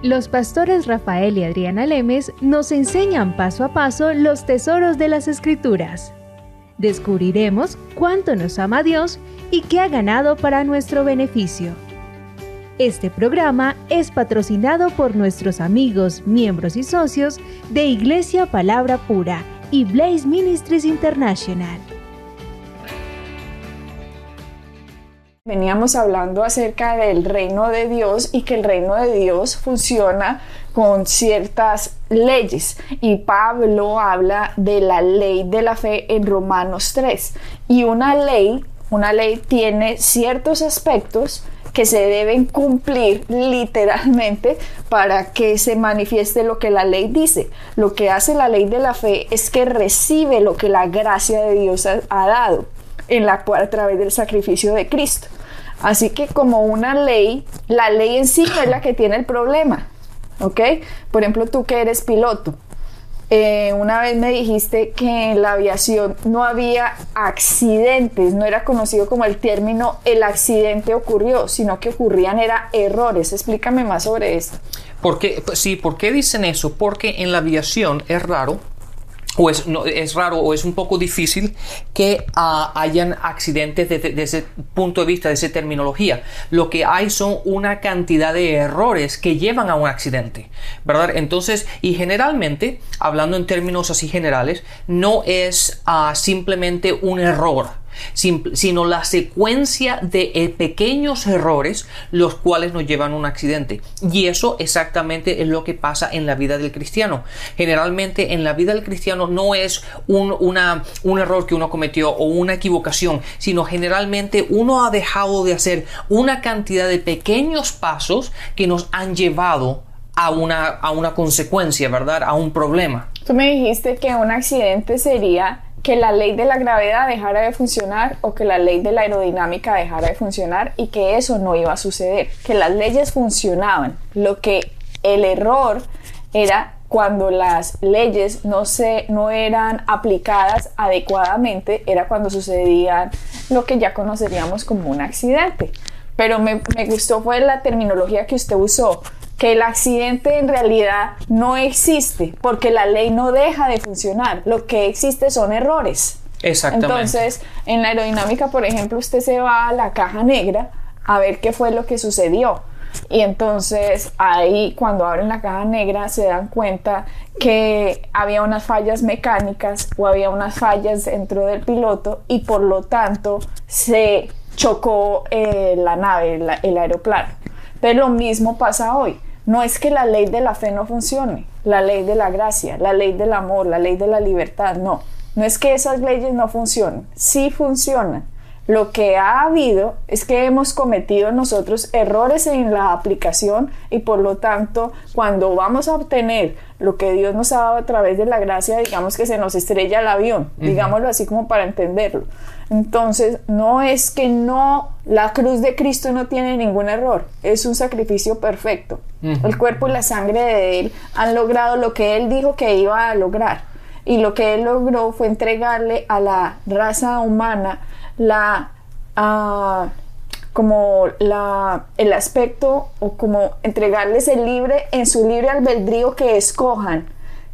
Los pastores Rafael y Adriana Lemes nos enseñan paso a paso los tesoros de las Escrituras. Descubriremos cuánto nos ama Dios y qué ha ganado para nuestro beneficio. Este programa es patrocinado por nuestros amigos, miembros y socios de Iglesia Palabra Pura y Blaze Ministries International. Veníamos hablando acerca del reino de Dios y que el reino de Dios funciona con ciertas leyes, y Pablo habla de la ley de la fe en Romanos 3, y una ley tiene ciertos aspectos que se deben cumplir literalmente para que se manifieste lo que la ley dice. Lo que hace la ley de la fe es que recibe lo que la gracia de Dios ha dado a través del sacrificio de Cristo. Así que como una ley, la ley en sí no es la que tiene el problema, ¿ok? Por ejemplo, tú que eres piloto, una vez me dijiste que en la aviación no había accidentes, no era conocido como el término el accidente ocurrió, sino que ocurrían errores. Explícame más sobre esto. ¿Por qué dicen eso? Porque en la aviación es raro o es un poco difícil que hayan accidentes desde ese punto de vista, de esa terminología. Lo que hay son una cantidad de errores que llevan a un accidente, ¿verdad? Entonces, y generalmente, hablando en términos así generales, no es simplemente un error, sino la secuencia de pequeños errores los cuales nos llevan a un accidente. Y eso exactamente es lo que pasa en la vida del cristiano. Generalmente en la vida del cristiano no es un error que uno cometió o una equivocación, sino generalmente uno ha dejado de hacer una cantidad de pequeños pasos que nos han llevado a una consecuencia, ¿verdad? A un problema. Tú me dijiste que un accidente sería que la ley de la gravedad dejara de funcionar o que la ley de la aerodinámica dejara de funcionar, y que eso no iba a suceder, que las leyes funcionaban. Lo que el error era cuando las leyes no eran aplicadas adecuadamente, era cuando sucedía lo que ya conoceríamos como un accidente. Pero me gustó fue la terminología que usted usó, que el accidente en realidad no existe porque la ley no deja de funcionar. Lo que existe son errores. Exactamente. Entonces, en la aerodinámica, por ejemplo, usted se va a la caja negra a ver qué fue lo que sucedió. Y entonces ahí, cuando abren la caja negra, se dan cuenta que había unas fallas mecánicas o había unas fallas dentro del piloto, y por lo tanto se chocó la nave, el aeroplano. Entonces lo mismo pasa hoy. No es que la ley de la fe no funcione, la ley de la gracia, la ley del amor, la ley de la libertad, no es que esas leyes no funcionen, sí funcionan. Lo que ha habido es que hemos cometido nosotros errores en la aplicación, y por lo tanto, cuando vamos a obtener lo que Dios nos ha dado a través de la gracia, digamos que se nos estrella el avión, digámoslo así como para entenderlo. Entonces, no es que la cruz de Cristo no tiene ningún error, es un sacrificio perfecto. El cuerpo y la sangre de Él han logrado lo que Él dijo que iba a lograr, y lo que Él logró fue entregarle a la raza humana el aspecto, o como entregarles en su libre albedrío, que escojan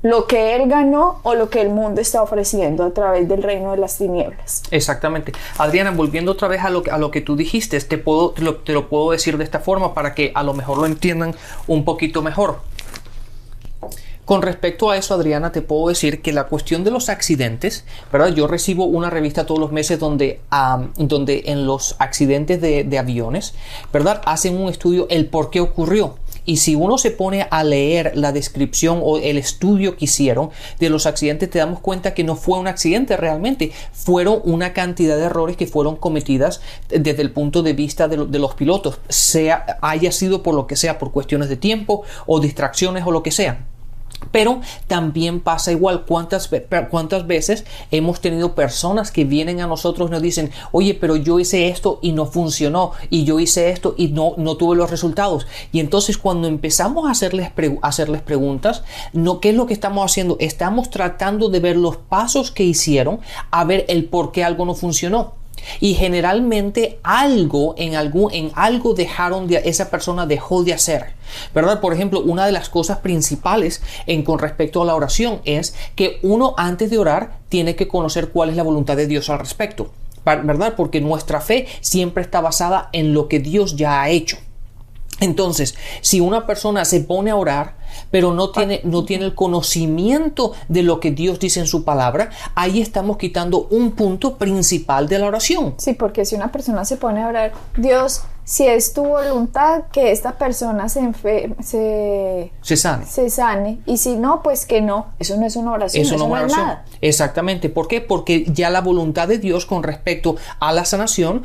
lo que Él ganó o lo que el mundo está ofreciendo a través del reino de las tinieblas. Exactamente. Adriana, volviendo otra vez a lo que tú dijiste, te lo puedo decir de esta forma para que a lo mejor lo entiendan un poquito mejor. Con respecto a eso, Adriana, te puedo decir que la cuestión de los accidentes, ¿verdad? Yo recibo una revista todos los meses donde en los accidentes de aviones, ¿verdad?, hacen un estudio el por qué ocurrió. Y si uno se pone a leer la descripción o el estudio que hicieron de los accidentes, te damos cuenta que no fue un accidente realmente. Fueron una cantidad de errores que fueron cometidas desde el punto de vista de los pilotos, haya sido por lo que sea, por cuestiones de tiempo o distracciones o lo que sea. Pero también pasa igual. ¿Cuántas veces hemos tenido personas que vienen a nosotros y nos dicen: oye, pero yo hice esto y no funcionó, y yo hice esto y no tuve los resultados? Y entonces, cuando empezamos a hacerles preguntas, ¿qué es lo que estamos haciendo? Estamos tratando de ver los pasos que hicieron, a ver el por qué algo no funcionó. Y generalmente en algo esa persona dejó de hacer, ¿verdad? Por ejemplo, una de las cosas principales con respecto a la oración es que uno antes de orar tiene que conocer cuál es la voluntad de Dios al respecto, ¿verdad? Porque nuestra fe siempre está basada en lo que Dios ya ha hecho. Entonces, si una persona se pone a orar, pero no tiene el conocimiento de lo que Dios dice en su palabra, ahí estamos quitando un punto principal de la oración. Sí, porque si una persona se pone a orar, Dios, si es tu voluntad que esta persona se sane, y si no, pues que no. Eso no es una oración, eso no es nada. Exactamente. ¿Por qué? Porque ya la voluntad de Dios con respecto a la sanación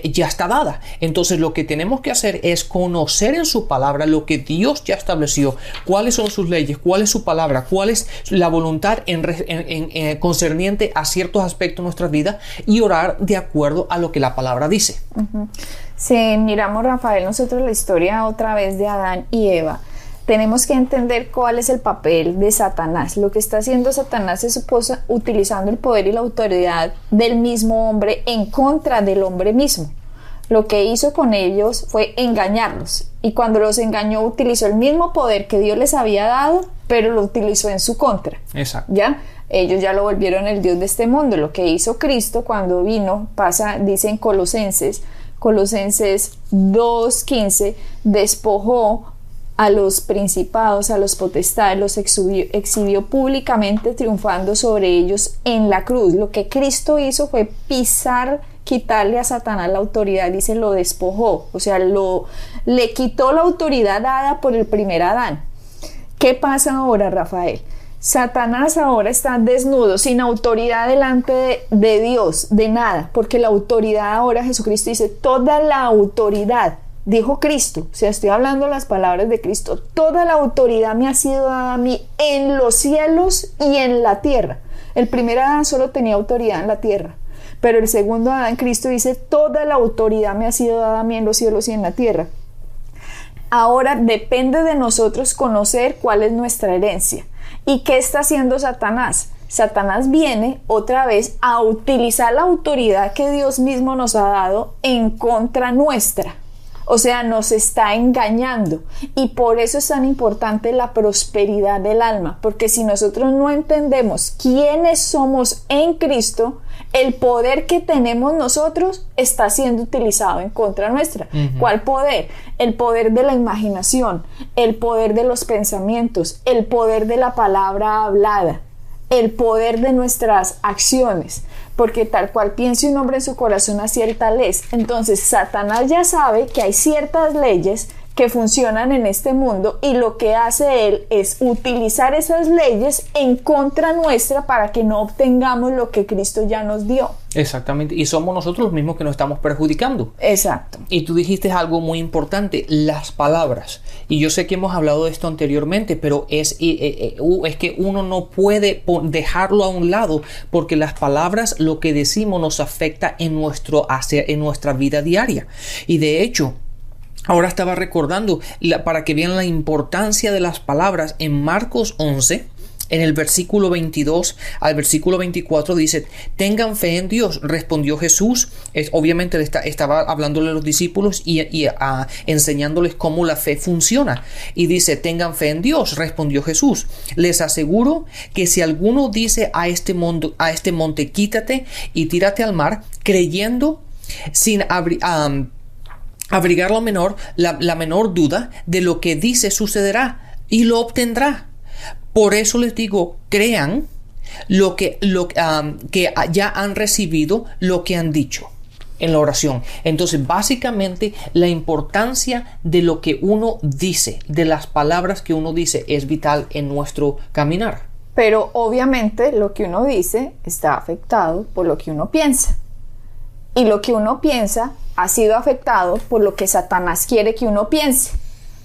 ya está dada. Entonces lo que tenemos que hacer es conocer en su palabra lo que Dios ya estableció, cuáles son sus leyes, cuál es su palabra, cuál es la voluntad concerniente a ciertos aspectos de nuestra vida, y orar de acuerdo a lo que la palabra dice. Uh-huh. Si miramos, Rafael, nosotros la historia otra vez de Adán y Eva, tenemos que entender cuál es el papel de Satanás. Lo que está haciendo Satanás es utilizando el poder y la autoridad del mismo hombre en contra del hombre mismo. Lo que hizo con ellos fue engañarlos, y cuando los engañó utilizó el mismo poder que Dios les había dado, pero lo utilizó en su contra. Exacto. ¿Ya? Ellos ya lo volvieron el Dios de este mundo. Lo que hizo Cristo cuando vino, dice en Colosenses 2:15, despojó a los principados, a los potestades, los exhibió públicamente, triunfando sobre ellos en la cruz. Lo que Cristo hizo fue quitarle a Satanás la autoridad, y se lo despojó, o sea, le quitó la autoridad dada por el primer Adán. ¿Qué pasa ahora, Rafael? Satanás ahora está desnudo, sin autoridad delante de Dios, de nada, porque la autoridad ahora, Jesucristo dice, toda la autoridad, dijo Cristo, o sea, estoy hablando las palabras de Cristo, toda la autoridad me ha sido dada a mí en los cielos y en la tierra. El primer Adán solo tenía autoridad en la tierra, pero el segundo Adán, Cristo, dice, toda la autoridad me ha sido dada a mí en los cielos y en la tierra. Ahora depende de nosotros conocer cuál es nuestra herencia. ¿Y qué está haciendo Satanás? Satanás viene otra vez a utilizar la autoridad que Dios mismo nos ha dado en contra nuestra. O sea, nos está engañando, y por eso es tan importante la prosperidad del alma, porque si nosotros no entendemos quiénes somos en Cristo, el poder que tenemos nosotros está siendo utilizado en contra nuestra. Uh-huh. ¿Cuál poder? El poder de la imaginación, el poder de los pensamientos, el poder de la palabra hablada, el poder de nuestras acciones, porque tal cual piense un hombre en su corazón, así el tal es. Entonces Satanás ya sabe que hay ciertas leyes que funcionan en este mundo, y lo que hace él es utilizar esas leyes en contra nuestra para que no obtengamos lo que Cristo ya nos dio. Exactamente, y somos nosotros los mismos que nos estamos perjudicando. Exacto. Y tú dijiste algo muy importante, las palabras. Y yo sé que hemos hablado de esto anteriormente, pero es que uno no puede dejarlo a un lado, porque las palabras, lo que decimos, nos afecta en nuestra vida diaria. Y de hecho, ahora estaba recordando, para que vean la importancia de las palabras, en Marcos 11, en el versículo 22 al versículo 24 dice, tengan fe en Dios, respondió Jesús. Obviamente estaba hablándole a los discípulos y enseñándoles cómo la fe funciona. Y dice, tengan fe en Dios, respondió Jesús. Les aseguro que si alguno dice a este monte, quítate y tírate al mar, creyendo sin abrigar la menor duda de lo que dice, sucederá y lo obtendrá. Por eso les digo, crean que ya han recibido lo que han dicho en la oración. Entonces, básicamente, la importancia de lo que uno dice, de las palabras que uno dice, es vital en nuestro caminar. Pero obviamente lo que uno dice está afectado por lo que uno piensa. Y lo que uno piensa ha sido afectado por lo que Satanás quiere que uno piense.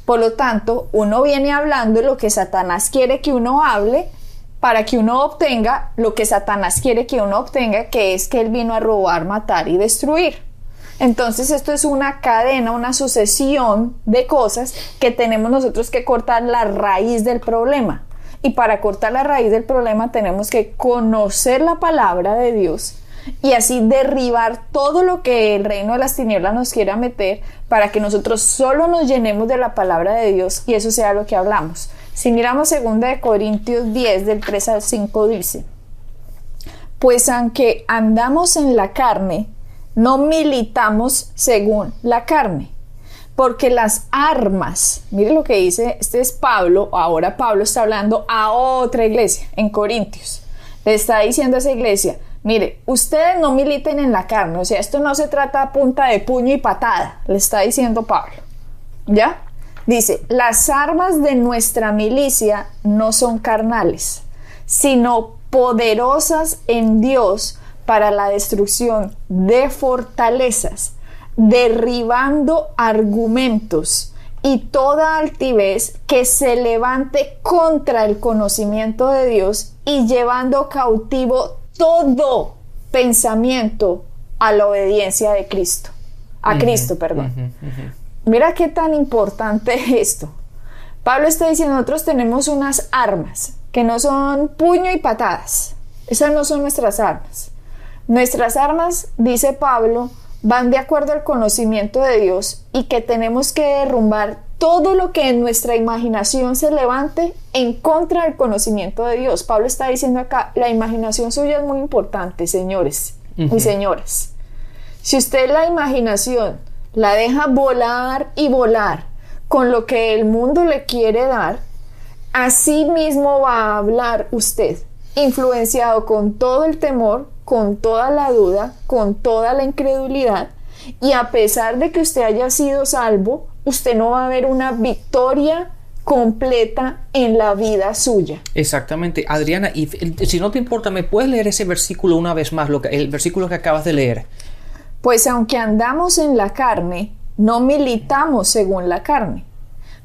Por lo tanto, uno viene hablando lo que Satanás quiere que uno hable, para que uno obtenga lo que Satanás quiere que uno obtenga, que es que él vino a robar, matar y destruir. Entonces esto es una cadena, una sucesión de cosas que tenemos nosotros que cortar la raíz del problema. Y para cortar la raíz del problema tenemos que conocer la palabra de Dios y así derribar todo lo que el reino de las tinieblas nos quiera meter para que nosotros solo nos llenemos de la palabra de Dios y eso sea lo que hablamos. Si miramos 2 Corintios 10 del 3 al 5 dice: pues aunque andamos en la carne, no militamos según la carne, porque las armas, mire lo que dice, este es Pablo, ahora Pablo está hablando a otra iglesia en Corintios, le está diciendo a esa iglesia: mire, ustedes no militen en la carne, o sea, esto no se trata a punta de puño y patada, le está diciendo Pablo, ¿ya? Dice: las armas de nuestra milicia no son carnales, sino poderosas en Dios para la destrucción de fortalezas, derribando argumentos y toda altivez que se levante contra el conocimiento de Dios y llevando cautivo todo pensamiento a la obediencia de Cristo, a Cristo, perdón. Mira qué tan importante es esto. Pablo está diciendo: nosotros tenemos unas armas que no son puño y patadas. Esas no son nuestras armas. Nuestras armas, dice Pablo, van de acuerdo al conocimiento de Dios y que tenemos que derrumbar todo lo que en nuestra imaginación se levante en contra del conocimiento de Dios. Pablo está diciendo acá: la imaginación suya es muy importante, señores y señoras. Si usted la imaginación la deja volar y volar con lo que el mundo le quiere dar, así mismo va a hablar usted, influenciado con todo el temor, con toda la duda, con toda la incredulidad, y a pesar de que usted haya sido salvo, usted no va a ver una victoria completa en la vida suya. Exactamente. Adriana, y si no te importa, ¿me puedes leer ese versículo una vez más, el versículo que acabas de leer? Pues aunque andamos en la carne, no militamos según la carne,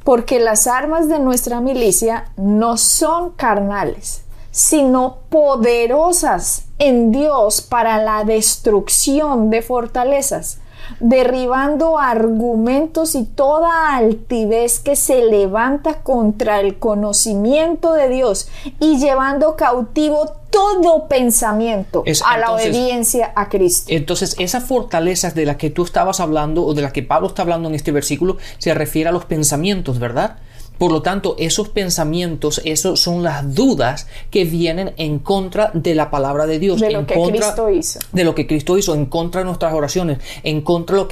porque las armas de nuestra milicia no son carnales, sino poderosas en Dios para la destrucción de fortalezas, derribando argumentos y toda altivez que se levanta contra el conocimiento de Dios y llevando cautivo todo pensamiento a la obediencia a Cristo. Entonces, esas fortalezas de las que tú estabas hablando o de las que Pablo está hablando en este versículo se refiere a los pensamientos, ¿verdad? Por lo tanto, esos pensamientos, esos son las dudas que vienen en contra de la palabra de Dios, de lo que Cristo hizo. De lo que Cristo hizo, en contra de nuestras oraciones, en contra de lo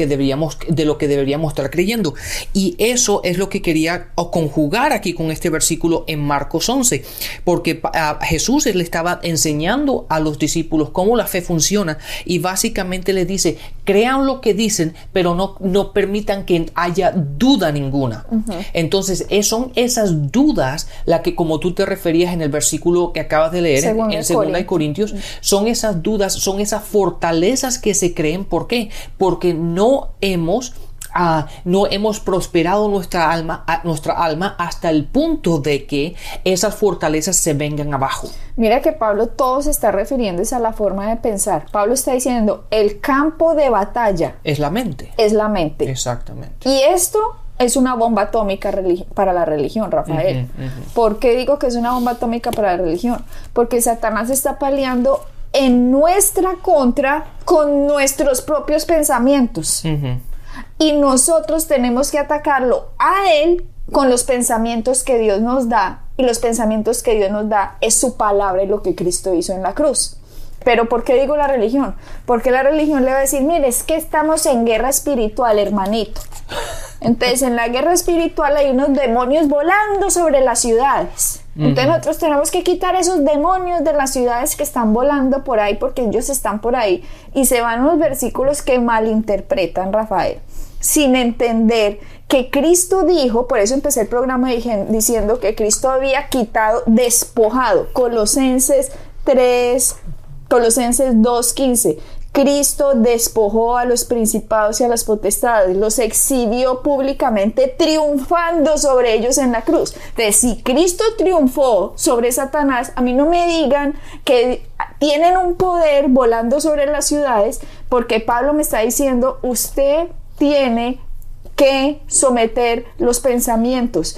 que deberíamos estar creyendo. Y eso es lo que quería conjugar aquí con este versículo en Marcos 11, porque Jesús le estaba enseñando a los discípulos cómo la fe funciona y básicamente les dice: crean lo que dicen, pero no permitan que haya duda ninguna. Entonces, son esas dudas las que, como tú te referías en el versículo que acabas de leer en 2 Corintios, son esas dudas, son esas fortalezas que se creen. ¿Por qué? Porque no hemos prosperado nuestra alma hasta el punto de que esas fortalezas se vengan abajo. Mira que Pablo todo se está refiriendo a la forma de pensar. Pablo está diciendo: el campo de batalla es la mente. Es la mente. Exactamente. Y esto es una bomba atómica para la religión, Rafael. ¿Por qué digo que es una bomba atómica para la religión? Porque Satanás está peleando en nuestra contra con nuestros propios pensamientos. Y nosotros tenemos que atacarlo a él con los pensamientos que Dios nos da. Y los pensamientos que Dios nos da es su palabra y lo que Cristo hizo en la cruz. Pero ¿por qué digo la religión? Porque la religión le va a decir: mire, es que estamos en guerra espiritual, hermanito. Entonces, en la guerra espiritual hay unos demonios volando sobre las ciudades. Entonces nosotros tenemos que quitar esos demonios de las ciudades que están volando por ahí, porque ellos están por ahí. Y se van unos versículos que malinterpretan, Rafael, sin entender que Cristo dijo. Por eso empecé el programa diciendo que Cristo había quitado, despojado. Colosenses 2:15. Cristo despojó a los principados y a las potestades, los exhibió públicamente, triunfando sobre ellos en la cruz. Entonces, si Cristo triunfó sobre Satanás, a mí no me digan que tienen un poder volando sobre las ciudades, porque Pablo me está diciendo: usted tiene que someter los pensamientos.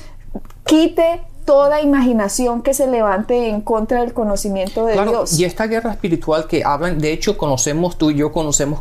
Quite toda imaginación que se levante en contra del conocimiento de Dios. Y esta guerra espiritual que hablan, de hecho tú y yo conocemos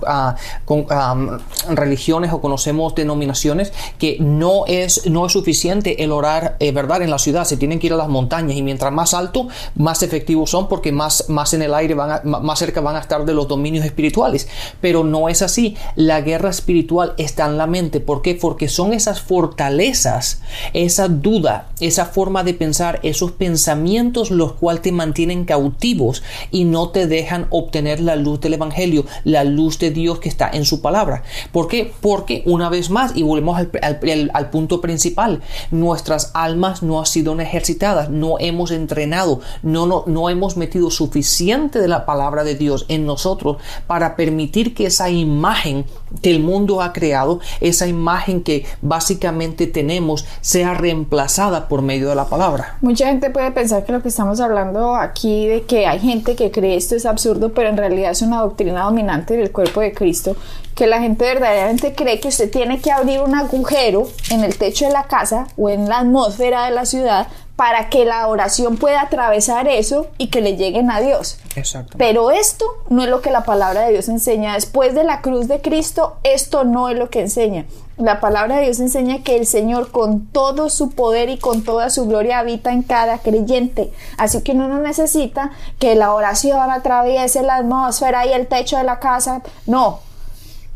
religiones o conocemos denominaciones que no es suficiente el orar, ¿verdad? En la ciudad se tienen que ir a las montañas, y mientras más alto, más efectivos son, porque más en el aire más cerca van a estar de los dominios espirituales. Pero no es así. La guerra espiritual está en la mente. ¿Por qué? Porque son esas fortalezas, esa duda, esa forma de pensar, esos pensamientos los cuales te mantienen cautivos y no te dejan obtener la luz del evangelio, la luz de Dios que está en su palabra. ¿Por qué? Porque una vez más, y volvemos al punto principal, nuestras almas no han sido ejercitadas, no hemos entrenado, no hemos metido suficiente de la palabra de Dios en nosotros para permitir que esa imagen que el mundo ha creado, esa imagen que básicamente tenemos, sea reemplazada por medio de la palabra. Mucha gente puede pensar que lo que estamos hablando aquí, de que hay gente que cree esto, es absurdo, pero en realidad es una doctrina dominante del cuerpo de Cristo, que la gente verdaderamente cree que usted tiene que abrir un agujero en el techo de la casa o en la atmósfera de la ciudad para que la oración pueda atravesar eso y que le lleguen a Dios. Exacto. Pero esto no es lo que la palabra de Dios enseña. Después de la cruz de Cristo, esto no es lo que enseña. La palabra de Dios enseña que el Señor, con todo su poder y con toda su gloria, habita en cada creyente. Así que uno no necesita que la oración atraviese la atmósfera y el techo de la casa. No,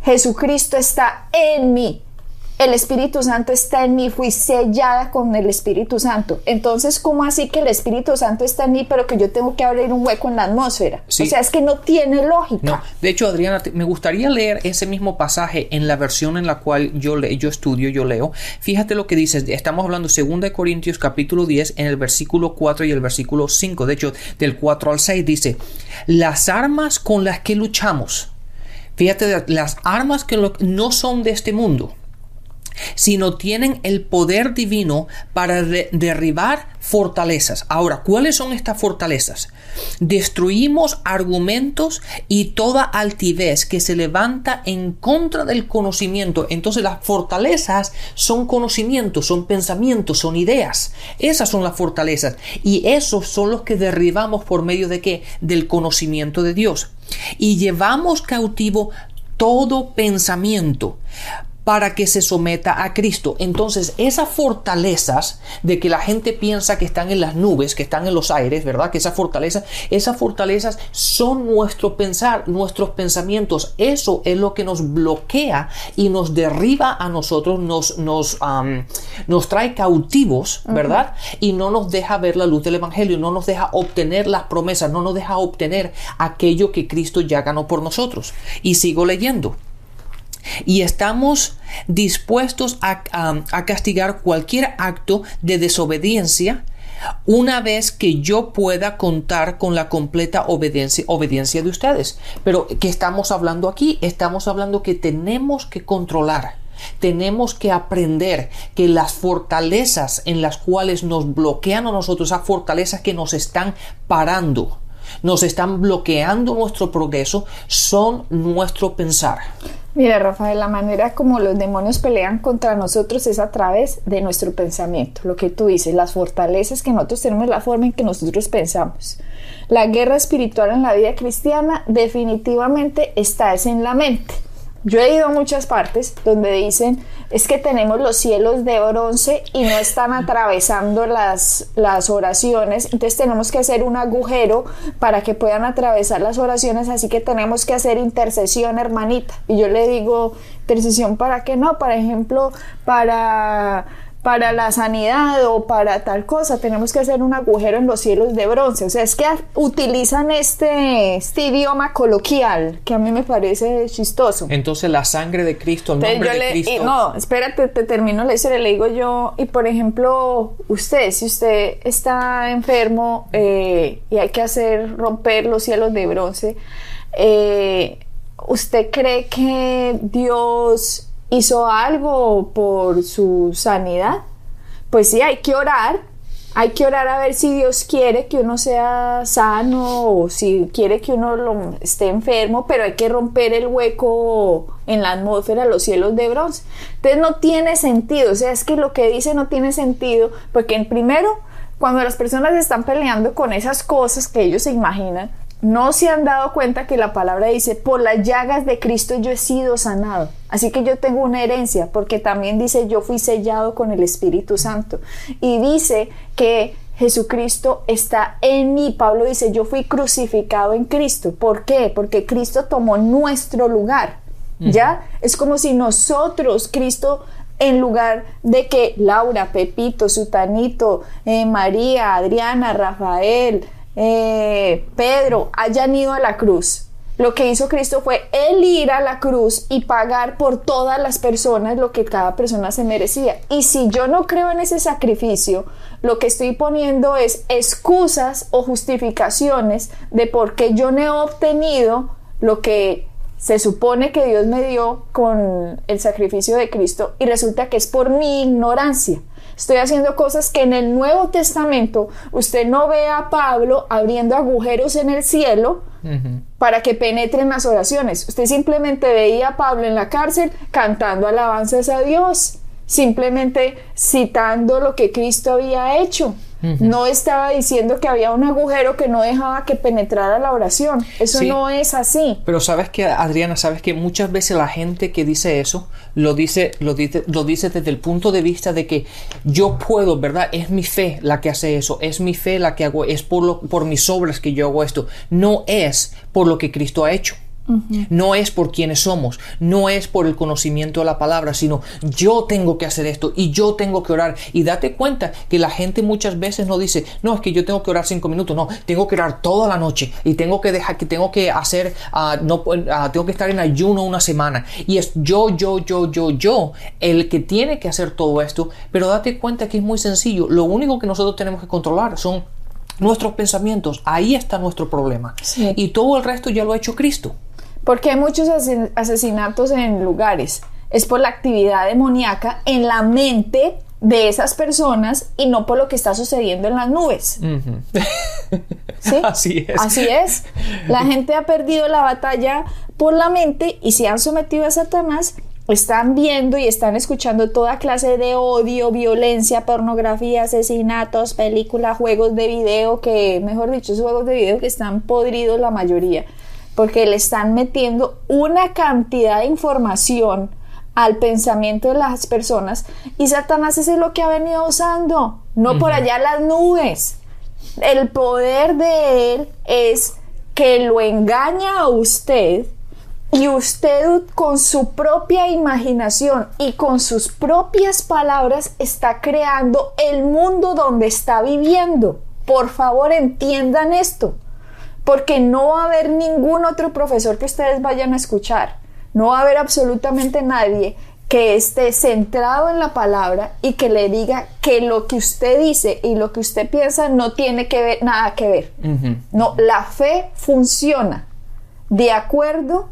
Jesucristo está en mí. El Espíritu Santo está en mí, fui sellada con el Espíritu Santo. Entonces, ¿cómo así que el Espíritu Santo está en mí, pero que yo tengo que abrir un hueco en la atmósfera? Sí. O sea, es que no tiene lógica. No. De hecho, Adriana, me gustaría leer ese mismo pasaje en la versión en la cual yo leo. Fíjate lo que dice. Estamos hablando 2 Corintios capítulo 10 en el versículo 4 y el versículo 5. De hecho, del 4 al 6 dice: las armas con las que luchamos, fíjate, las armas que no son de este mundo, sino tienen el poder divino para derribar fortalezas. Ahora, ¿cuáles son estas fortalezas? Destruimos argumentos y toda altivez que se levanta en contra del conocimiento. Entonces, las fortalezas son conocimientos, son pensamientos, son ideas. Esas son las fortalezas, y esos son los que derribamos por medio de ¿qué? Del conocimiento de Dios. Y llevamos cautivo todo pensamiento para que se someta a Cristo. Entonces, esas fortalezas de que la gente piensa que están en las nubes, que están en los aires, ¿verdad? Que esas fortalezas son nuestro pensar, nuestros pensamientos. Eso es lo que nos bloquea y nos derriba a nosotros, nos trae cautivos, ¿verdad? Y no nos deja ver la luz del evangelio, no nos deja obtener las promesas, no nos deja obtener aquello que Cristo ya ganó por nosotros. Y sigo leyendo. Y estamos dispuestos a castigar cualquier acto de desobediencia una vez que yo pueda contar con la completa obediencia de ustedes. Pero ¿qué estamos hablando aquí? Estamos hablando que tenemos que controlar. Tenemos que aprender que las fortalezas en las cuales nos bloquean a nosotros, esas fortalezas que nos están parando, nos están bloqueando nuestro progreso, son nuestro pensar. Mira, Rafael, la manera como los demonios pelean contra nosotros es a través de nuestro pensamiento. Lo que tú dices, las fortalezas que nosotros tenemos, la forma en que nosotros pensamos. La guerra espiritual en la vida cristiana definitivamente está en la mente. Yo he ido a muchas partes donde dicen, es que tenemos los cielos de bronce y no están atravesando las oraciones, entonces tenemos que hacer un agujero para que puedan atravesar las oraciones, así que tenemos que hacer intercesión, hermanita. Y yo le digo, ¿intercesión para qué? No, por ejemplo, para la sanidad o para tal cosa, tenemos que hacer un agujero en los cielos de bronce. O sea, es que utilizan este idioma coloquial que a mí me parece chistoso. Entonces, la sangre de Cristo, el nombre de Cristo. No, espérate, te termino la historia. Le digo yo, y por ejemplo, si usted está enfermo y hay que romper los cielos de bronce, ¿usted cree que Dios hizo algo por su sanidad? Pues sí, hay que orar a ver si Dios quiere que uno sea sano o si quiere que uno esté enfermo, pero hay que romper el hueco en la atmósfera, los cielos de bronce. Entonces no tiene sentido, o sea, es que lo que dice no tiene sentido, porque primero Cuando las personas están peleando con esas cosas que ellos se imaginan, no se han dado cuenta que la palabra dice, por las llagas de Cristo yo he sido sanado. Así que yo tengo una herencia, porque también dice, yo fui sellado con el Espíritu Santo. Y dice que Jesucristo está en mí. Pablo dice, yo fui crucificado en Cristo. ¿Por qué? Porque Cristo tomó nuestro lugar. ¿Ya? Es como si nosotros, Cristo, en lugar de que Laura, Pepito, Sutanito, María, Adriana, Rafael, Pedro hayan ido a la cruz, lo que hizo Cristo fue Él ir a la cruz y pagar por todas las personas lo que cada persona se merecía. Y si yo no creo en ese sacrificio, lo que estoy poniendo es excusas o justificaciones de por qué yo no he obtenido lo que se supone que Dios me dio con el sacrificio de Cristo, y resulta que es por mi ignorancia. Estoy haciendo cosas que en el Nuevo Testamento usted no ve a Pablo abriendo agujeros en el cielo para que penetren las oraciones. Usted simplemente veía a Pablo en la cárcel cantando alabanzas a Dios, simplemente citando lo que Cristo había hecho. No estaba diciendo que había un agujero que no dejaba que penetrara la oración. Eso sí, no es así. Pero sabes que, Adriana, sabes que muchas veces la gente que dice eso lo dice desde el punto de vista de que yo puedo, ¿verdad? Es mi fe la que hace eso, es mi fe la que hago, es por mis obras que yo hago esto. No es por lo que Cristo ha hecho. No es por quienes somos, no es por el conocimiento de la palabra, sino yo tengo que hacer esto y yo tengo que orar. Y date cuenta que la gente muchas veces no dice, no, es que yo tengo que orar 5 minutos, no, tengo que orar toda la noche y tengo que hacer, tengo que estar en ayuno una semana. Y es yo, el que tiene que hacer todo esto. Pero date cuenta que es muy sencillo. Lo único que nosotros tenemos que controlar son nuestros pensamientos. Ahí está nuestro problema. Sí. Y todo el resto ya lo ha hecho Cristo. Porque hay muchos asesinatos en lugares. Es por la actividad demoníaca en la mente de esas personas y no por lo que está sucediendo en las nubes. ¿Sí? Así es. Así es. La gente ha perdido la batalla por la mente y se han sometido a Satanás. Están viendo y están escuchando toda clase de odio, violencia, pornografía, asesinatos, películas, juegos de video, que, mejor dicho, esos juegos de video que están podridos la mayoría, porque le están metiendo una cantidad de información al pensamiento de las personas, y Satanás es lo que ha venido usando, no por allá las nubes. El poder de él es que lo engaña a usted, y usted con su propia imaginación y con sus propias palabras está creando el mundo donde está viviendo. Por favor, entiendan esto. Porque no va a haber ningún otro profesor que ustedes vayan a escuchar. No va a haber absolutamente nadie que esté centrado en la palabra y que le diga que lo que usted dice y lo que usted piensa no tiene que ver, nada que ver. No, la fe funciona de acuerdo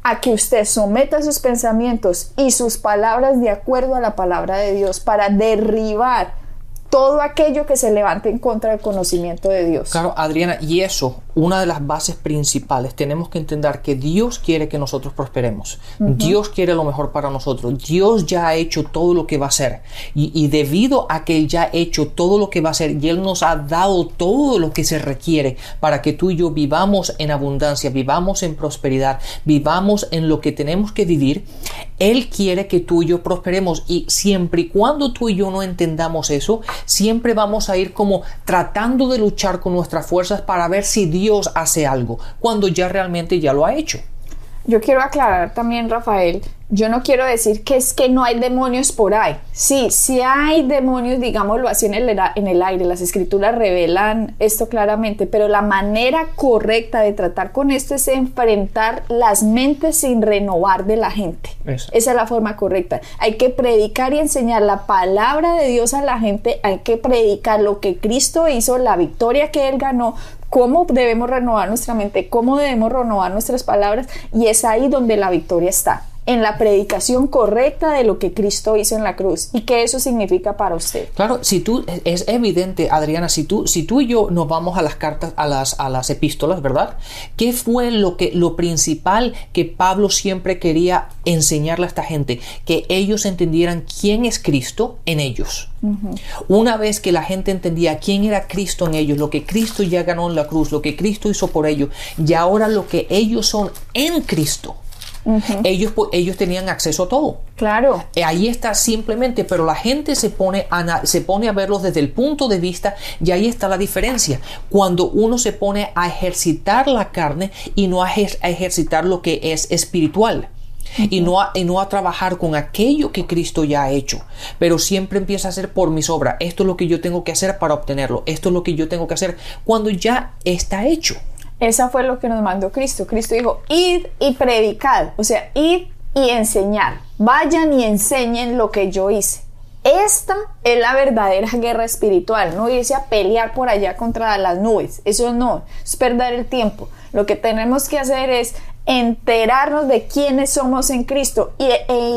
a que usted someta sus pensamientos y sus palabras de acuerdo a la palabra de Dios para derribar todo aquello que se levante en contra del conocimiento de Dios. Claro, Adriana, y eso, una de las bases principales, tenemos que entender que Dios quiere que nosotros prosperemos. Dios quiere lo mejor para nosotros. Dios ya ha hecho todo lo que va a hacer. Y debido a que Él ya ha hecho todo lo que va a hacer y Él nos ha dado todo lo que se requiere para que tú y yo vivamos en abundancia, vivamos en prosperidad, vivamos en lo que tenemos que vivir, Él quiere que tú y yo prosperemos. Y siempre y cuando tú y yo no entendamos eso, siempre vamos a ir como tratando de luchar con nuestras fuerzas para ver si Dios hace algo, cuando ya realmente ya lo ha hecho. Yo quiero aclarar también, Rafael, yo no quiero decir que es que no hay demonios por ahí. Sí, sí hay demonios, digámoslo así, en el aire. Las escrituras revelan esto claramente, pero la manera correcta de tratar con esto es enfrentar las mentes sin renovar de la gente. Esa es la forma correcta. Hay que predicar y enseñar la palabra de Dios a la gente. Hay que predicar lo que Cristo hizo, la victoria que Él ganó, cómo debemos renovar nuestra mente, cómo debemos renovar nuestras palabras, y es ahí donde la victoria está. en la predicación correcta de lo que Cristo hizo en la cruz y qué eso significa para usted. Claro, es evidente, Adriana, si tú y yo nos vamos a las cartas, a las epístolas, ¿verdad? ¿Qué fue lo principal que Pablo siempre quería enseñarle a esta gente? Que ellos entendieran quién es Cristo en ellos. Una vez que la gente entendía quién era Cristo en ellos, lo que Cristo ya ganó en la cruz, lo que Cristo hizo por ellos, y ahora lo que ellos son en Cristo, ellos tenían acceso a todo. Claro. Ahí está simplemente, pero la gente se pone a verlos desde el punto de vista, y ahí está la diferencia. Cuando uno se pone a ejercitar la carne y no a ejercitar lo que es espiritual. Y no a trabajar con aquello que Cristo ya ha hecho, pero siempre empieza a hacer por mis obras. Esto es lo que yo tengo que hacer para obtenerlo. Esto es lo que yo tengo que hacer cuando ya está hecho. Esa fue lo que nos mandó Cristo. Cristo dijo, id y predicad, o sea, id y enseñar. Vayan y enseñen lo que yo hice. Esta es la verdadera guerra espiritual, no irse a pelear por allá contra las nubes. Eso no, es perder el tiempo. Lo que tenemos que hacer es enterarnos de quiénes somos en Cristo y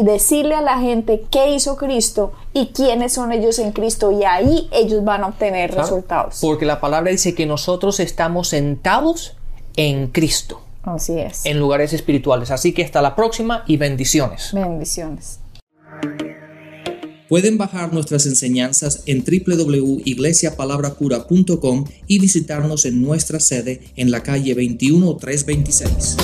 decirle a la gente qué hizo Cristo y quiénes son ellos en Cristo, y ahí ellos van a obtener resultados. Porque la palabra dice que nosotros estamos sentados en Cristo. Así es. En lugares espirituales. Así que hasta la próxima y bendiciones. Bendiciones. Pueden bajar nuestras enseñanzas en www.iglesiapalabracura.com y visitarnos en nuestra sede en la calle 21326.